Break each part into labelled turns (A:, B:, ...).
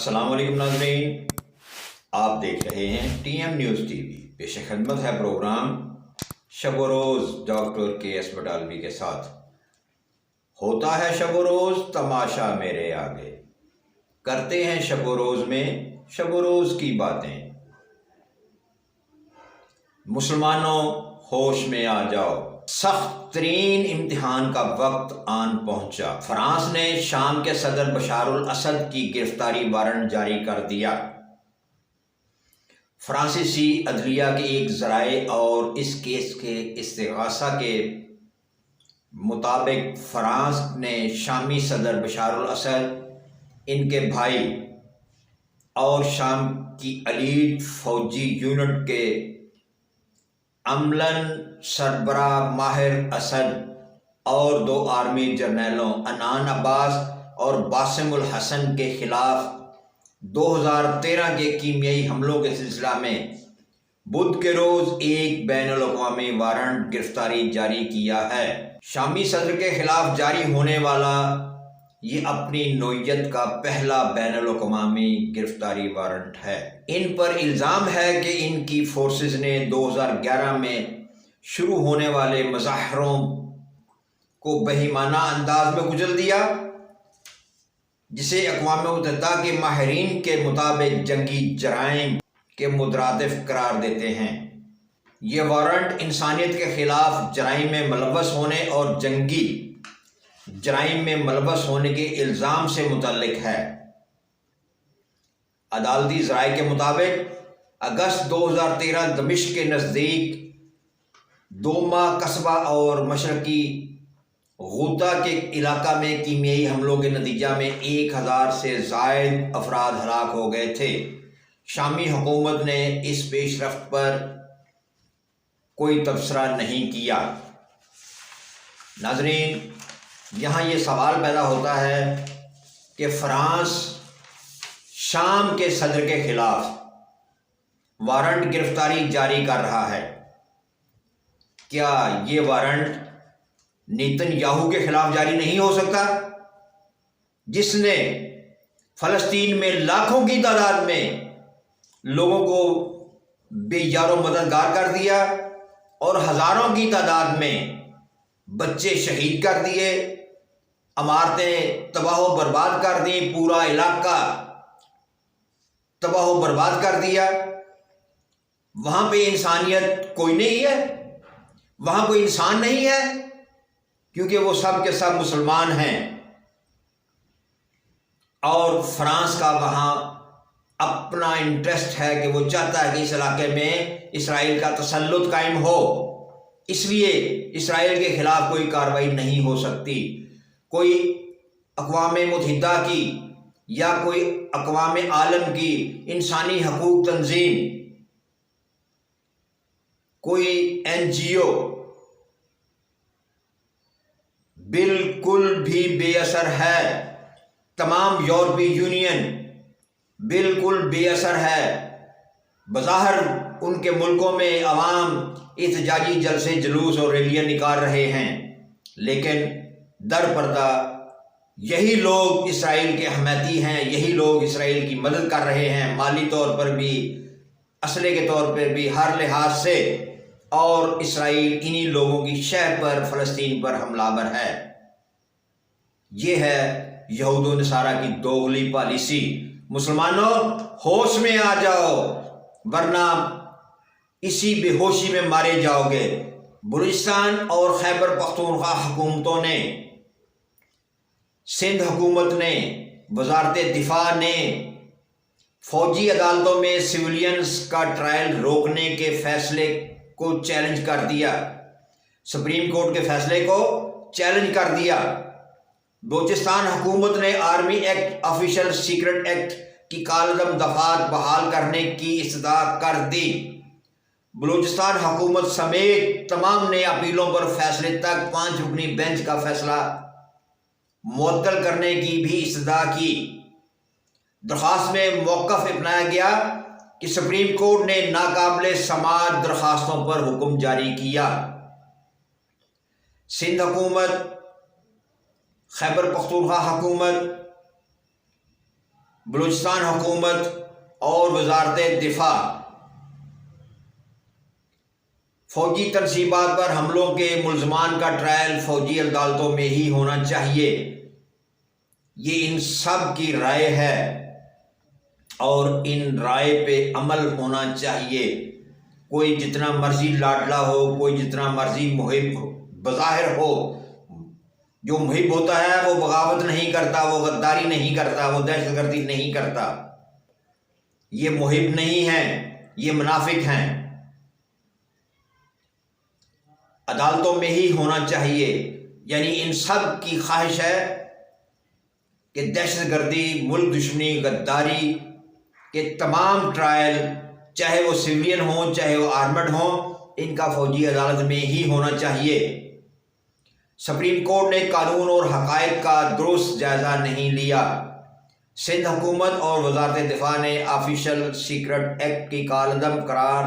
A: السلام علیکم ناظرین، آپ دیکھ رہے ہیں T M news T V. پیش خدمت ہے پروگرام شب و روز ڈاکٹر کے ایس بٹالوی کے ساتھ۔ ہوتا ہے شب و روز تماشا میرے آگے، کرتے ہیں شب و روز میں شب و روز کی باتیں۔ مسلمانوں ہوش میں آ جاؤ، سخت ترین امتحان کا وقت آن پہنچا۔ فرانس نے شام کے صدر بشار الاسد کی گرفتاری وارنٹ جاری کر دیا۔ فرانسیسی عدلیہ کے ایک ذرائع اور اس کیس کے استغاثہ کے مطابق فرانس نے شامی صدر بشار الاسد، ان کے بھائی اور شام کی ایلیٹ فوجی یونٹ کے عملاً سربراہ ماہر اسد اور 2 آرمی جرنیلوں انان عباس اور باسم الحسن کے خلاف 2013 کے کیمیائی حملوں کے سلسلہ میں بدھ کے روز ایک بین الاقوامی وارنٹ گرفتاری جاری کیا ہے۔ شامی صدر کے خلاف جاری ہونے والا یہ اپنی نوعیت کا پہلا بین الاقوامی گرفتاری وارنٹ ہے۔ ان پر الزام ہے کہ ان کی فورسز نے 2011 میں شروع ہونے والے مظاہروں کو بہیمانہ انداز میں کچل دیا، جسے اقوام متحدہ کے ماہرین کے مطابق جنگی جرائم کے مترادف قرار دیتے ہیں۔ یہ وارنٹ انسانیت کے خلاف جرائم میں ملوث ہونے اور جنگی جرائم میں ملوث ہونے کے الزام سے متعلق ہے۔ عدالتی ذرائع کے مطابق اگست 2013 دمشق کے نزدیک دوما قصبہ اور مشرقی غوطہ کے علاقہ میں کیمیائی حملوں کے نتیجہ میں 1000 سے زائد افراد ہلاک ہو گئے تھے۔ شامی حکومت نے اس پیش رفت پر کوئی تبصرہ نہیں کیا۔ ناظرین، یہاں یہ سوال پیدا ہوتا ہے کہ فرانس شام کے صدر کے خلاف وارنٹ گرفتاری جاری کر رہا ہے۔ کیا یہ وارنٹ نیتن یاہو کے خلاف جاری نہیں ہو سکتا، جس نے فلسطین میں لاکھوں کی تعداد میں لوگوں کو بے یار و مددگار کر دیا اور ہزاروں کی تعداد میں بچے شہید کر دیے، عمارتیں تباہ و برباد کر دیں، پورا علاقہ تباہ و برباد کر دیا؟ وہاں پہ انسانیت کوئی نہیں ہے، وہاں کوئی انسان نہیں ہے، کیونکہ وہ سب کے سب مسلمان ہیں، اور فرانس کا وہاں اپنا انٹرسٹ ہے کہ وہ چاہتا ہے کہ اس علاقے میں اسرائیل کا تسلط قائم ہو، اس لیے اسرائیل کے خلاف کوئی کارروائی نہیں ہو سکتی۔ کوئی اقوام متحدہ کی یا کوئی اقوام عالم کی انسانی حقوق تنظیم، کوئی NGO بالکل بھی بے اثر ہے۔ تمام یورپی یونین بالکل بے اثر ہے۔ بظاہر ان کے ملکوں میں عوام احتجاجی جلسے جلوس اور ریلیاں نکال رہے ہیں، لیکن در پردہ یہی لوگ اسرائیل کے حمایتی ہیں، یہی لوگ اسرائیل کی مدد کر رہے ہیں، مالی طور پر بھی، اسلحے کے طور پر بھی، ہر لحاظ سے، اور اسرائیل انہی لوگوں کی شہ پر، فلسطین پر حملہ آور ہے۔ یہ ہے یہود و نصارہ کی دوغلی پالیسی۔ مسلمانوں ہوش میں آ جاؤ، ورنہ اسی بے ہوشی میں مارے جاؤ گے۔ بلوچستان اور خیبر پختونخوا حکومتوں نے، سندھ حکومت نے، وزارت دفاع نے فوجی عدالتوں میں سویلینز کا ٹرائل روکنے کے فیصلے کو چیلنج کر دیا، سپریم کورٹ کے فیصلے کو چیلنج کر دیا۔ بلوچستان حکومت نے army act, official secret act کی کالعدم دفعات بحال کرنے کی استدعا کر دی۔ بلوچستان حکومت سمیت تمام نے اپیلوں پر فیصلے تک 5 رکنی بینچ کا فیصلہ معطل کرنے کی بھی استدعا کی۔ درخواست میں موقف اپنایا گیا کہ سپریم کورٹ نے ناقابل سماعت درخواستوں پر حکم جاری کیا۔ سندھ حکومت، خیبر پختونخوا حکومت، بلوچستان حکومت اور وزارت دفاع فوجی تنصیبات پر حملوں کے ملزمان کا ٹرائل فوجی عدالتوں میں ہی ہونا چاہیے، یہ ان سب کی رائے ہے اور ان رائے پہ عمل ہونا چاہیے۔ کوئی جتنا مرضی لاڈلا ہو، کوئی جتنا مرضی محب بظاہر ہو، جو محب ہوتا ہے وہ بغاوت نہیں کرتا، وہ غداری نہیں کرتا، وہ دہشت گردی نہیں کرتا۔ یہ محب نہیں ہیں، یہ منافق ہیں۔ عدالتوں میں ہی ہونا چاہیے، یعنی ان سب کی خواہش ہے کہ دہشت گردی، ملک دشمنی، غداری کے تمام ٹرائل، چاہے وہ سویلین ہوں چاہے وہ آرمڈ ہوں، ان کا فوجی عدالت میں ہی ہونا چاہیے۔ سپریم کورٹ نے قانون اور حقائق کا درست جائزہ نہیں لیا۔ سندھ حکومت اور وزارت دفاع نے آفیشل سیکرٹ ایکٹ کی کالعدم قرار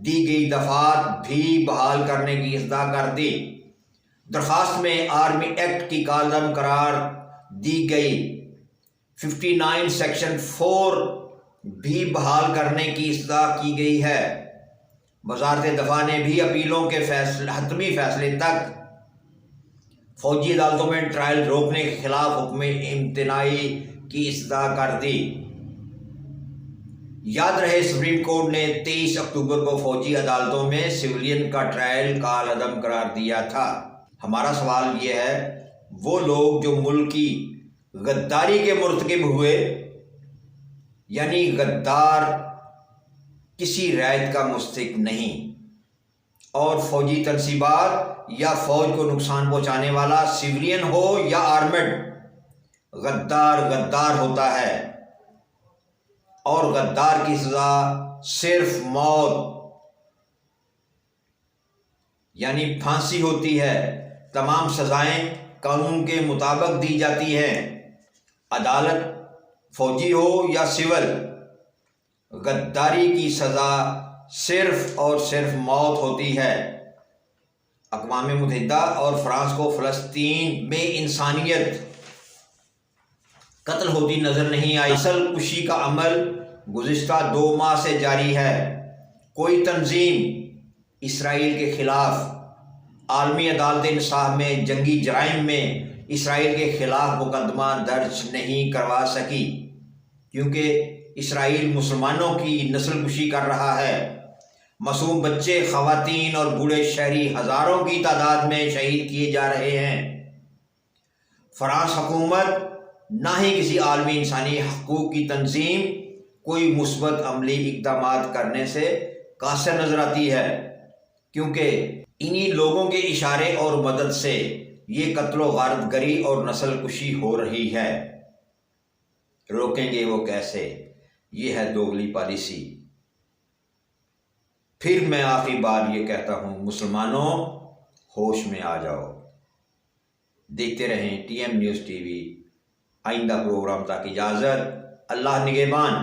A: دی گئی دفعات بھی بحال کرنے کی اصداء کر دی۔ درخواست میں آرمی ایکٹ کی کالعدم قرار دی گئی 59 سیکشن 4 بھی بحال کرنے کی اصداء کی گئی ہے۔ وزارت دفاع نے بھی اپیلوں کے حتمی فیصلے تک فوجی عدالتوں میں ٹرائل روکنے کے خلاف حکم امتناعی کی اصداء کر دی۔ یاد رہے سپریم کورٹ نے 23 اکتوبر کو فوجی عدالتوں میں سویلین کا ٹرائل کالعدم قرار دیا تھا۔ ہمارا سوال یہ ہے، وہ لوگ جو ملک کی غداری کے مرتکب ہوئے، یعنی غدار کسی رعایت کا مستحق نہیں، اور فوجی تنصیبات یا فوج کو نقصان پہنچانے والا سویلین ہو یا آرمڈ، غدار ہوتا ہے، اور غدار کی سزا صرف موت یعنی پھانسی ہوتی ہے۔ تمام سزائیں قانون کے مطابق دی جاتی ہیں، عدالت فوجی ہو یا سول۔ غداری کی سزا صرف اور صرف موت ہوتی ہے۔ اقوام متحدہ اور فرانس کو فلسطین میں انسانیت قتل ہوتی نظر نہیں آئی۔ نسل کشی کا عمل گزشتہ 2 ماہ سے جاری ہے۔ کوئی تنظیم اسرائیل کے خلاف عالمی عدالت انصاف میں جنگی جرائم میں اسرائیل کے خلاف مقدمہ درج نہیں کروا سکی، کیونکہ اسرائیل مسلمانوں کی نسل کشی کر رہا ہے۔ معصوم بچے، خواتین اور بوڑھے شہری ہزاروں کی تعداد میں شہید کیے جا رہے ہیں۔ فرانس حکومت نہ ہی کسی عالمی انسانی حقوق کی تنظیم کوئی مثبت عملی اقدامات کرنے سے قاصر نظر آتی ہے، کیونکہ انہی لوگوں کے اشارے اور مدد سے یہ قتل و غارت گری اور نسل کشی ہو رہی ہے۔ روکیں گے وہ کیسے؟ یہ ہے دوگلی پالیسی۔ پھر میں آخری بار یہ کہتا ہوں، مسلمانوں ہوش میں آ جاؤ۔ دیکھتے رہیں TM نیوز TV۔ آئندہ پروگرام تک اجازت، اللہ نگہبان۔